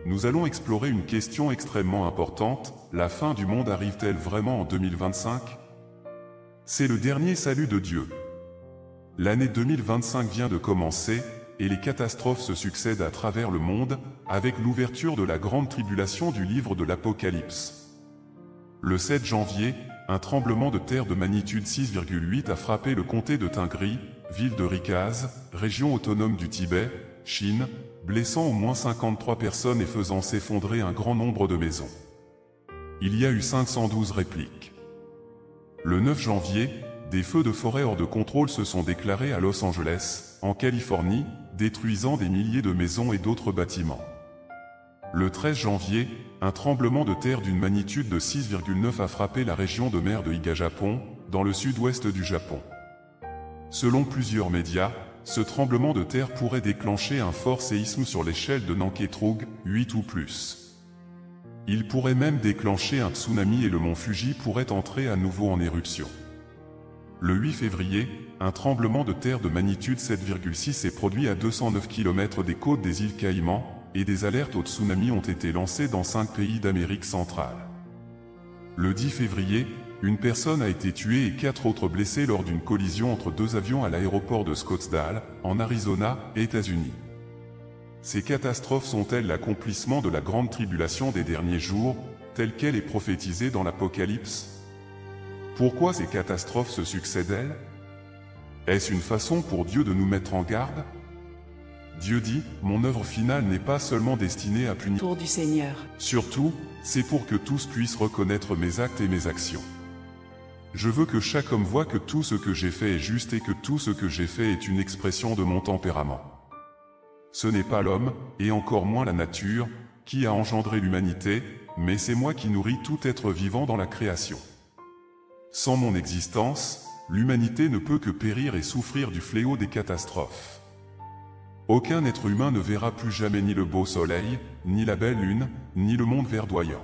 nous allons explorer une question extrêmement importante: la fin du monde arrive-t-elle vraiment en 2025? C'est le dernier salut de Dieu. L'année 2025 vient de commencer, et les catastrophes se succèdent à travers le monde, avec l'ouverture de la grande tribulation du livre de l'Apocalypse. Le 7 janvier, un tremblement de terre de magnitude 6,8 a frappé le comté de Tingri, ville de Rikaz, région autonome du Tibet, Chine, blessant au moins 53 personnes et faisant s'effondrer un grand nombre de maisons. Il y a eu 512 répliques. Le 9 janvier, des feux de forêt hors de contrôle se sont déclarés à Los Angeles, en Californie, détruisant des milliers de maisons et d'autres bâtiments. Le 13 janvier, un tremblement de terre d'une magnitude de 6,9 a frappé la région de mer de Iga-Japon, dans le sud-ouest du Japon. Selon plusieurs médias, ce tremblement de terre pourrait déclencher un fort séisme sur l'échelle de Nanketrug, 8 ou plus. Il pourrait même déclencher un tsunami et le mont Fuji pourrait entrer à nouveau en éruption. Le 8 février, un tremblement de terre de magnitude 7,6 s'est produit à 209 km des côtes des îles Caïmans, et des alertes au tsunami ont été lancées dans 5 pays d'Amérique centrale. Le 10 février, une personne a été tuée et 4 autres blessés lors d'une collision entre 2 avions à l'aéroport de Scottsdale, en Arizona, États-Unis. Ces catastrophes sont-elles l'accomplissement de la grande tribulation des derniers jours, telle qu'elle est prophétisée dans l'Apocalypse? Pourquoi ces catastrophes se succèdent-elles? Est-ce une façon pour Dieu de nous mettre en garde? Dieu dit, mon œuvre finale n'est pas seulement destinée à punir du Seigneur. Surtout, c'est pour que tous puissent reconnaître mes actes et mes actions. Je veux que chaque homme voie que tout ce que j'ai fait est juste et que tout ce que j'ai fait est une expression de mon tempérament. Ce n'est pas l'homme, et encore moins la nature, qui a engendré l'humanité, mais c'est moi qui nourris tout être vivant dans la création. Sans mon existence, l'humanité ne peut que périr et souffrir du fléau des catastrophes. Aucun être humain ne verra plus jamais ni le beau soleil, ni la belle lune, ni le monde verdoyant.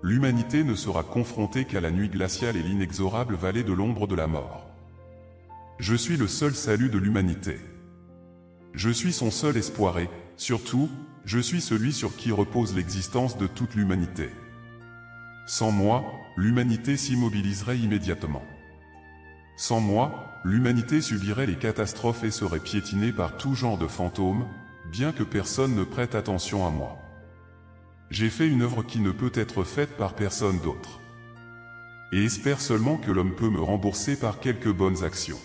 L'humanité ne sera confrontée qu'à la nuit glaciale et l'inexorable vallée de l'ombre de la mort. Je suis le seul salut de l'humanité. Je suis son seul espoir et, surtout, je suis celui sur qui repose l'existence de toute l'humanité. Sans moi, l'humanité s'immobiliserait immédiatement. Sans moi, l'humanité subirait les catastrophes et serait piétinée par tout genre de fantômes, bien que personne ne prête attention à moi. J'ai fait une œuvre qui ne peut être faite par personne d'autre. Et espère seulement que l'homme peut me rembourser par quelques bonnes actions.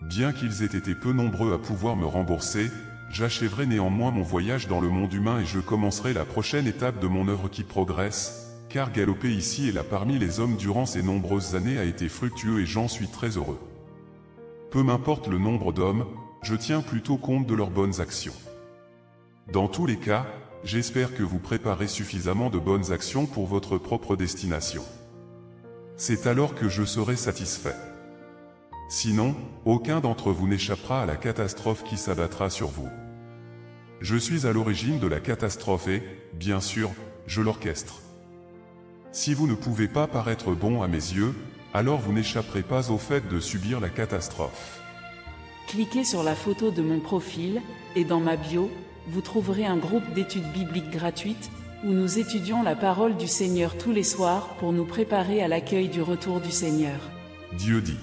Bien qu'ils aient été peu nombreux à pouvoir me rembourser, j'achèverai néanmoins mon voyage dans le monde humain et je commencerai la prochaine étape de mon œuvre qui progresse, car galoper ici et là parmi les hommes durant ces nombreuses années a été fructueux et j'en suis très heureux. Peu m'importe le nombre d'hommes, je tiens plutôt compte de leurs bonnes actions. Dans tous les cas, j'espère que vous préparez suffisamment de bonnes actions pour votre propre destination. C'est alors que je serai satisfait. Sinon, aucun d'entre vous n'échappera à la catastrophe qui s'abattra sur vous. Je suis à l'origine de la catastrophe et, bien sûr, je l'orchestre. Si vous ne pouvez pas paraître bon à mes yeux, alors vous n'échapperez pas au fait de subir la catastrophe. Cliquez sur la photo de mon profil, et dans ma bio, vous trouverez un groupe d'études bibliques gratuites, où nous étudions la parole du Seigneur tous les soirs pour nous préparer à l'accueil du retour du Seigneur. Dieu dit.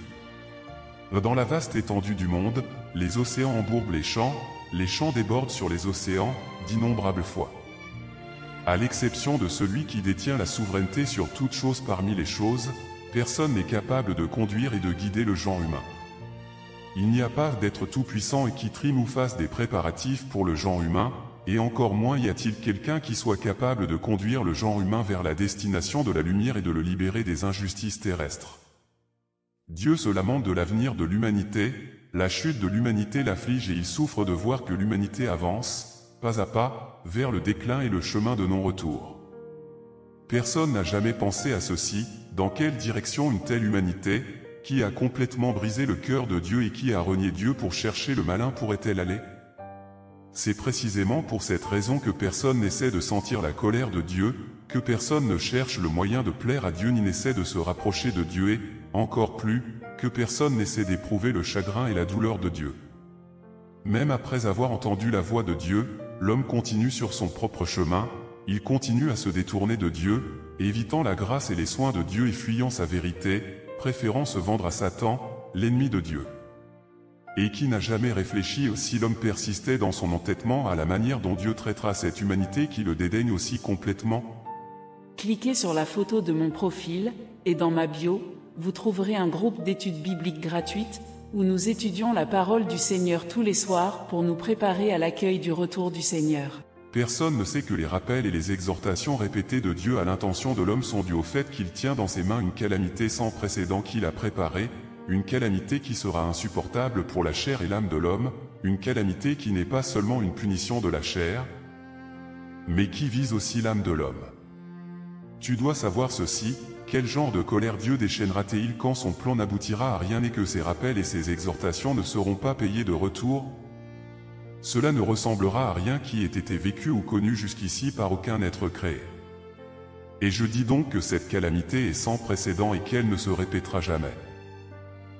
Dans la vaste étendue du monde, les océans embourbent les champs débordent sur les océans, d'innombrables fois. À l'exception de celui qui détient la souveraineté sur toute chose parmi les choses, personne n'est capable de conduire et de guider le genre humain. Il n'y a pas d'être tout-puissant et qui trime ou fasse des préparatifs pour le genre humain, et encore moins y a-t-il quelqu'un qui soit capable de conduire le genre humain vers la destination de la lumière et de le libérer des injustices terrestres. Dieu se lamente de l'avenir de l'humanité, la chute de l'humanité l'afflige et il souffre de voir que l'humanité avance, pas à pas, vers le déclin et le chemin de non-retour. Personne n'a jamais pensé à ceci, dans quelle direction une telle humanité, qui a complètement brisé le cœur de Dieu et qui a renié Dieu pour chercher le malin pourrait-elle aller? C'est précisément pour cette raison que personne n'essaie de sentir la colère de Dieu, que personne ne cherche le moyen de plaire à Dieu ni n'essaie de se rapprocher de Dieu et, encore plus, que personne n'essaie d'éprouver le chagrin et la douleur de Dieu. Même après avoir entendu la voix de Dieu, l'homme continue sur son propre chemin, il continue à se détourner de Dieu, évitant la grâce et les soins de Dieu et fuyant sa vérité, préférant se vendre à Satan, l'ennemi de Dieu. Et qui n'a jamais réfléchi si l'homme persistait dans son entêtement à la manière dont Dieu traitera cette humanité qui le dédaigne aussi complètement? Cliquez sur la photo de mon profil, et dans ma bio, vous trouverez un groupe d'études bibliques gratuites, où nous étudions la parole du Seigneur tous les soirs pour nous préparer à l'accueil du retour du Seigneur. Personne ne sait que les rappels et les exhortations répétées de Dieu à l'intention de l'homme sont dus au fait qu'il tient dans ses mains une calamité sans précédent qu'il a préparée, une calamité qui sera insupportable pour la chair et l'âme de l'homme, une calamité qui n'est pas seulement une punition de la chair, mais qui vise aussi l'âme de l'homme. Tu dois savoir ceci, quel genre de colère Dieu déchaînera-t-il quand son plan n'aboutira à rien et que ses rappels et ses exhortations ne seront pas payés de retour? Cela ne ressemblera à rien qui ait été vécu ou connu jusqu'ici par aucun être créé. Et je dis donc que cette calamité est sans précédent et qu'elle ne se répétera jamais.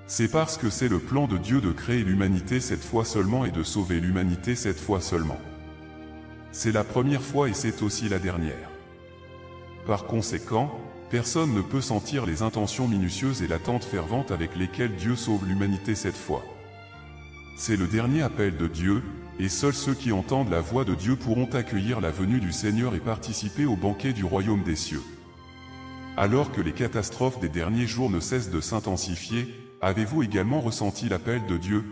C'est parce que c'est le plan de Dieu de créer l'humanité cette fois seulement et de sauver l'humanité cette fois seulement. C'est la première fois et c'est aussi la dernière. Par conséquent, personne ne peut sentir les intentions minutieuses et l'attente fervente avec lesquelles Dieu sauve l'humanité cette fois. C'est le dernier appel de Dieu, et seuls ceux qui entendent la voix de Dieu pourront accueillir la venue du Seigneur et participer au banquet du royaume des cieux. Alors que les catastrophes des derniers jours ne cessent de s'intensifier, avez-vous également ressenti l'appel de Dieu?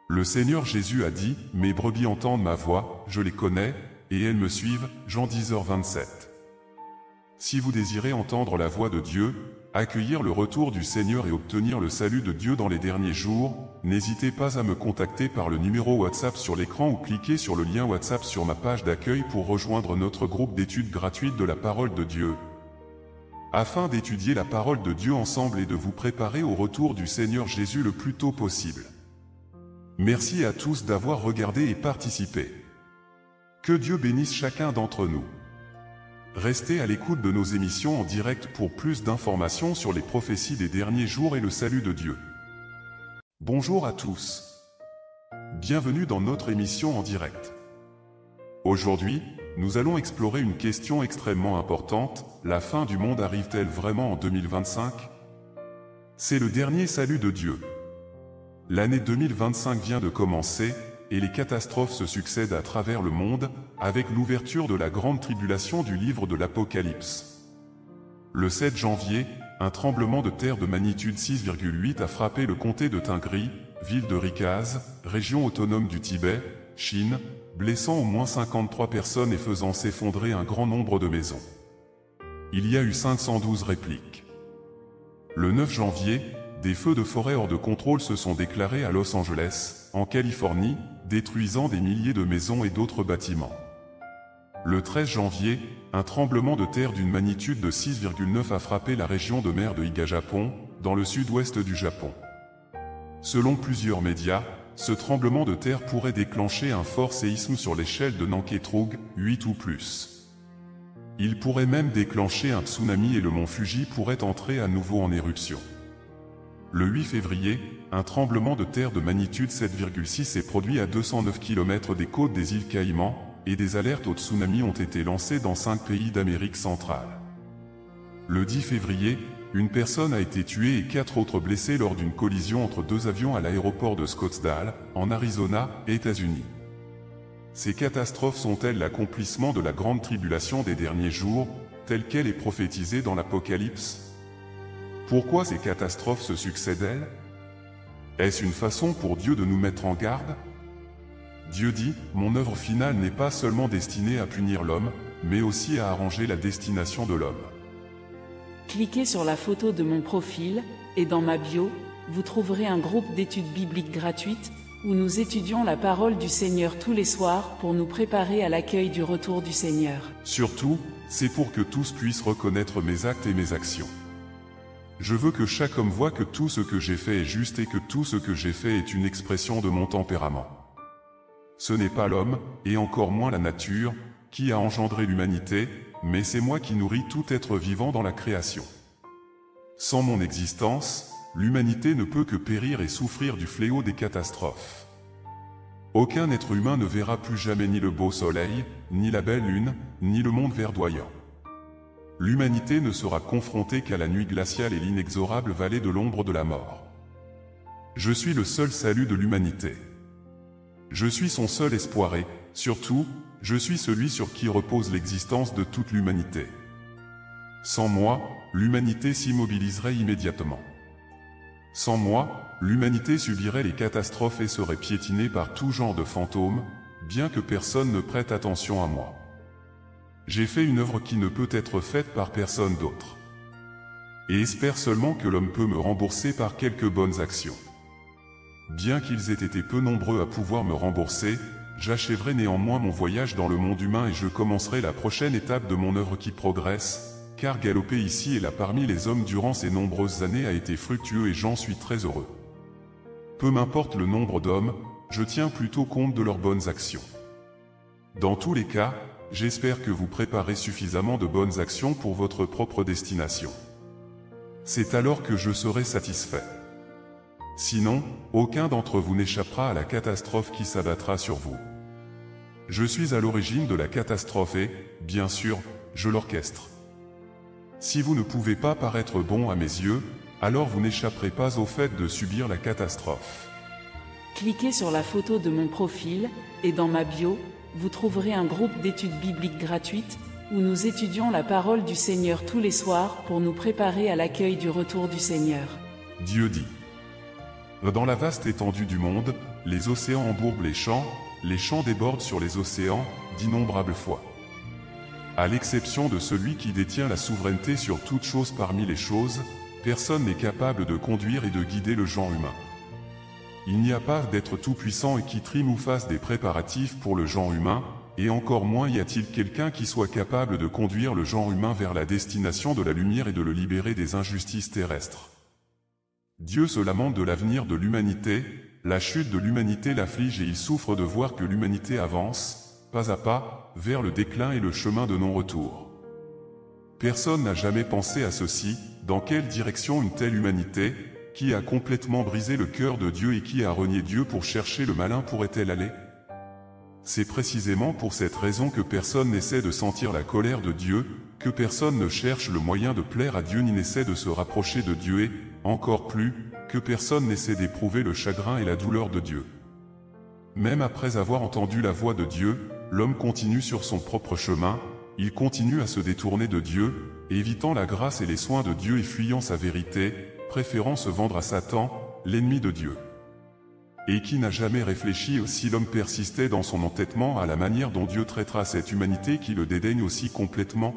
Le Seigneur Jésus a dit, « Mes brebis entendent ma voix, je les connais, et elles me suivent » Jean 10h27. Si vous désirez entendre la voix de Dieu, accueillir le retour du Seigneur et obtenir le salut de Dieu dans les derniers jours, n'hésitez pas à me contacter par le numéro WhatsApp sur l'écran ou cliquez sur le lien WhatsApp sur ma page d'accueil pour rejoindre notre groupe d'études gratuites de la parole de Dieu, afin d'étudier la parole de Dieu ensemble et de vous préparer au retour du Seigneur Jésus le plus tôt possible. Merci à tous d'avoir regardé et participé. Que Dieu bénisse chacun d'entre nous. Restez à l'écoute de nos émissions en direct pour plus d'informations sur les prophéties des derniers jours et le salut de Dieu. Bonjour à tous. Bienvenue dans notre émission en direct. Aujourd'hui, nous allons explorer une question extrêmement importante, la fin du monde arrive-t-elle vraiment en 2025? C'est le dernier salut de Dieu. L'année 2025 vient de commencer, et les catastrophes se succèdent à travers le monde, avec l'ouverture de la grande tribulation du livre de l'Apocalypse. Le 7 janvier, un tremblement de terre de magnitude 6,8 a frappé le comté de Tingri, ville de Rikaz, région autonome du Tibet, Chine, blessant au moins 53 personnes et faisant s'effondrer un grand nombre de maisons. Il y a eu 512 répliques. Le 9 janvier, des feux de forêt hors de contrôle se sont déclarés à Los Angeles, en Californie, détruisant des milliers de maisons et d'autres bâtiments. Le 13 janvier, un tremblement de terre d'une magnitude de 6,9 a frappé la région de mer de Iga-Japon, dans le sud-ouest du Japon. Selon plusieurs médias, ce tremblement de terre pourrait déclencher un fort séisme sur l'échelle de Nanketrug, 8 ou plus. Il pourrait même déclencher un tsunami et le mont Fuji pourrait entrer à nouveau en éruption. Le 8 février, un tremblement de terre de magnitude 7,6 s'est produit à 209 km des côtes des îles Caïmans, et des alertes au tsunami ont été lancées dans 5 pays d'Amérique centrale. Le 10 février, une personne a été tuée et 4 autres blessées lors d'une collision entre 2 avions à l'aéroport de Scottsdale, en Arizona, États-Unis. Ces catastrophes sont-elles l'accomplissement de la grande tribulation des derniers jours, telle qu'elle est prophétisée dans l'Apocalypse? Pourquoi ces catastrophes se succèdent-elles? Est-ce une façon pour Dieu de nous mettre en garde? Dieu dit, « Mon œuvre finale n'est pas seulement destinée à punir l'homme, mais aussi à arranger la destination de l'homme. » Cliquez sur la photo de mon profil, et dans ma bio, vous trouverez un groupe d'études bibliques gratuites, où nous étudions la parole du Seigneur tous les soirs pour nous préparer à l'accueil du retour du Seigneur. Surtout, c'est pour que tous puissent reconnaître mes actes et mes actions. Je veux que chaque homme voie que tout ce que j'ai fait est juste et que tout ce que j'ai fait est une expression de mon tempérament. Ce n'est pas l'homme, et encore moins la nature, qui a engendré l'humanité, mais c'est moi qui nourris tout être vivant dans la création. Sans mon existence, l'humanité ne peut que périr et souffrir du fléau des catastrophes. aucun être humain ne verra plus jamais ni le beau soleil, ni la belle lune, ni le monde verdoyant. L'humanité ne sera confrontée qu'à la nuit glaciale et l'inexorable vallée de l'ombre de la mort. Je suis le seul salut de l'humanité. Je suis son seul espoir et, surtout, je suis celui sur qui repose l'existence de toute l'humanité. Sans moi, l'humanité s'immobiliserait immédiatement. Sans moi, l'humanité subirait les catastrophes et serait piétinée par tout genre de fantômes, bien que personne ne prête attention à moi. J'ai fait une œuvre qui ne peut être faite par personne d'autre. Et espère seulement que l'homme peut me rembourser par quelques bonnes actions. Bien qu'ils aient été peu nombreux à pouvoir me rembourser, j'achèverai néanmoins mon voyage dans le monde humain et je commencerai la prochaine étape de mon œuvre qui progresse, car galoper ici et là parmi les hommes durant ces nombreuses années a été fructueux et j'en suis très heureux. Peu m'importe le nombre d'hommes, je tiens plutôt compte de leurs bonnes actions. Dans tous les cas, j'espère que vous préparez suffisamment de bonnes actions pour votre propre destination. C'est alors que je serai satisfait. Sinon, aucun d'entre vous n'échappera à la catastrophe qui s'abattra sur vous. Je suis à l'origine de la catastrophe et, bien sûr, je l'orchestre. Si vous ne pouvez pas paraître bon à mes yeux, alors vous n'échapperez pas au fait de subir la catastrophe. Cliquez sur la photo de mon profil, et dans ma bio, vous trouverez un groupe d'études bibliques gratuites, où nous étudions la parole du Seigneur tous les soirs pour nous préparer à l'accueil du retour du Seigneur. Dieu dit. Dans la vaste étendue du monde, les océans embourbent les champs débordent sur les océans, d'innombrables fois. À l'exception de celui qui détient la souveraineté sur toute chose parmi les choses, personne n'est capable de conduire et de guider le genre humain. Il n'y a pas d'être tout-puissant et qui trime ou fasse des préparatifs pour le genre humain, et encore moins y a-t-il quelqu'un qui soit capable de conduire le genre humain vers la destination de la lumière et de le libérer des injustices terrestres. Dieu se lamente de l'avenir de l'humanité, la chute de l'humanité l'afflige et il souffre de voir que l'humanité avance, pas à pas, vers le déclin et le chemin de non-retour. Personne n'a jamais pensé à ceci, dans quelle direction une telle humanité, qui a complètement brisé le cœur de Dieu et qui a renié Dieu pour chercher le malin pourrait-elle aller? C'est précisément pour cette raison que personne n'essaie de sentir la colère de Dieu, que personne ne cherche le moyen de plaire à Dieu ni n'essaie de se rapprocher de Dieu et, encore plus, que personne n'essaie d'éprouver le chagrin et la douleur de Dieu. Même après avoir entendu la voix de Dieu, l'homme continue sur son propre chemin, il continue à se détourner de Dieu, évitant la grâce et les soins de Dieu et fuyant sa vérité, préférant se vendre à Satan, l'ennemi de Dieu. Et qui n'a jamais réfléchi si l'homme persistait dans son entêtement à la manière dont Dieu traitera cette humanité qui le dédaigne aussi complètement?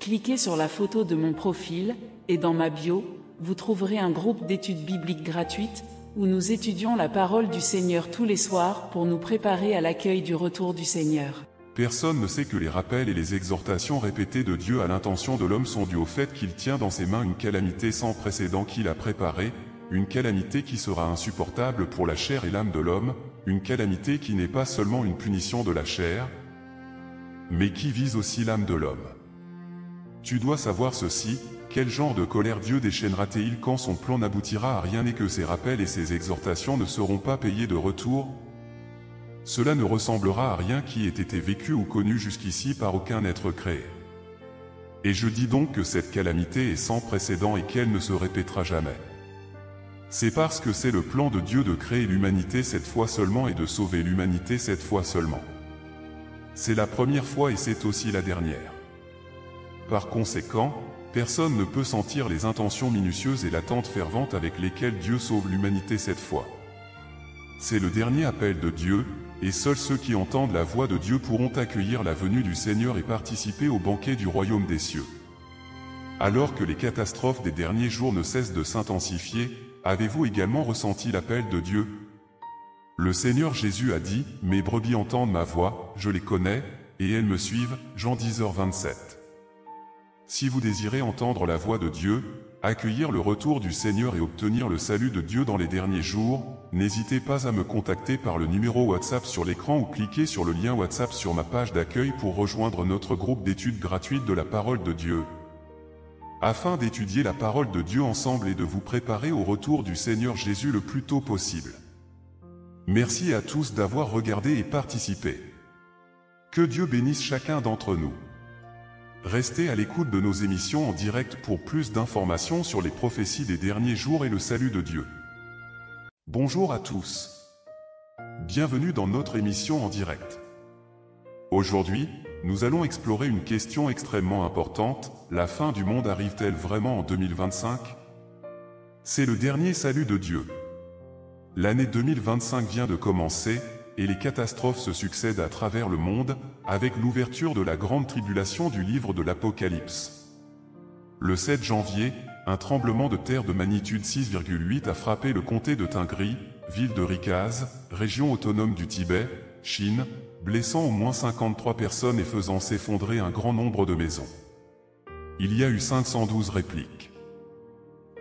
Cliquez sur la photo de mon profil, et dans ma bio, vous trouverez un groupe d'études bibliques gratuites, où nous étudions la parole du Seigneur tous les soirs pour nous préparer à l'accueil du retour du Seigneur. Personne ne sait que les rappels et les exhortations répétées de Dieu à l'intention de l'homme sont dus au fait qu'il tient dans ses mains une calamité sans précédent qu'il a préparée, une calamité qui sera insupportable pour la chair et l'âme de l'homme, une calamité qui n'est pas seulement une punition de la chair, mais qui vise aussi l'âme de l'homme. Tu dois savoir ceci, quel genre de colère Dieu déchaînera-t-il quand son plan n'aboutira à rien et que ses rappels et ses exhortations ne seront pas payés de retour? Cela ne ressemblera à rien qui ait été vécu ou connu jusqu'ici par aucun être créé. Et je dis donc que cette calamité est sans précédent et qu'elle ne se répétera jamais. C'est parce que c'est le plan de Dieu de créer l'humanité cette fois seulement et de sauver l'humanité cette fois seulement. C'est la première fois et c'est aussi la dernière. Par conséquent, personne ne peut sentir les intentions minutieuses et l'attente fervente avec lesquelles Dieu sauve l'humanité cette fois. C'est le dernier appel de Dieu, et seuls ceux qui entendent la voix de Dieu pourront accueillir la venue du Seigneur et participer au banquet du royaume des cieux. Alors que les catastrophes des derniers jours ne cessent de s'intensifier, avez-vous également ressenti l'appel de Dieu? Le Seigneur Jésus a dit, « Mes brebis entendent ma voix, je les connais, et elles me suivent » Jean 10h27. Si vous désirez entendre la voix de Dieu, accueillir le retour du Seigneur et obtenir le salut de Dieu dans les derniers jours, n'hésitez pas à me contacter par le numéro WhatsApp sur l'écran ou cliquez sur le lien WhatsApp sur ma page d'accueil pour rejoindre notre groupe d'études gratuites de la parole de Dieu, afin d'étudier la parole de Dieu ensemble et de vous préparer au retour du Seigneur Jésus le plus tôt possible. Merci à tous d'avoir regardé et participé. Que Dieu bénisse chacun d'entre nous. Restez à l'écoute de nos émissions en direct pour plus d'informations sur les prophéties des derniers jours et le salut de Dieu. Bonjour à tous. Bienvenue dans notre émission en direct. Aujourd'hui, nous allons explorer une question extrêmement importante. La fin du monde arrive-t-elle vraiment en 2025? C'est le dernier salut de Dieu. L'année 2025 vient de commencer, et les catastrophes se succèdent à travers le monde, avec l'ouverture de la grande tribulation du livre de l'Apocalypse. Le 7 janvier, un tremblement de terre de magnitude 6,8 a frappé le comté de Tingri, ville de Rikaz, région autonome du Tibet, Chine, blessant au moins 53 personnes et faisant s'effondrer un grand nombre de maisons. Il y a eu 512 répliques.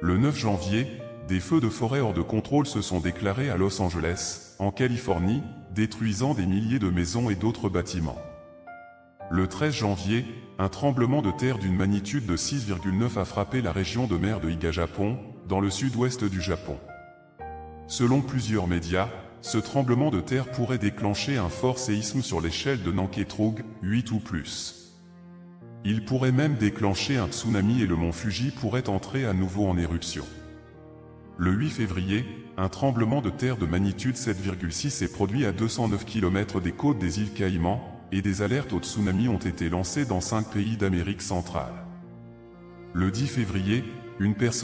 Le 9 janvier, des feux de forêt hors de contrôle se sont déclarés à Los Angeles, en Californie, détruisant des milliers de maisons et d'autres bâtiments. Le 13 janvier, un tremblement de terre d'une magnitude de 6,9 a frappé la région de mer de Iga-Japon, dans le sud-ouest du Japon. Selon plusieurs médias, ce tremblement de terre pourrait déclencher un fort séisme sur l'échelle de Nanketrug, 8 ou plus. Il pourrait même déclencher un tsunami et le mont Fuji pourrait entrer à nouveau en éruption. Le 8 février, un tremblement de terre de magnitude 7,6 s'est produit à 209 km des côtes des îles Caïmans, et des alertes au tsunami ont été lancées dans 5 pays d'Amérique centrale. Le 10 février, une personne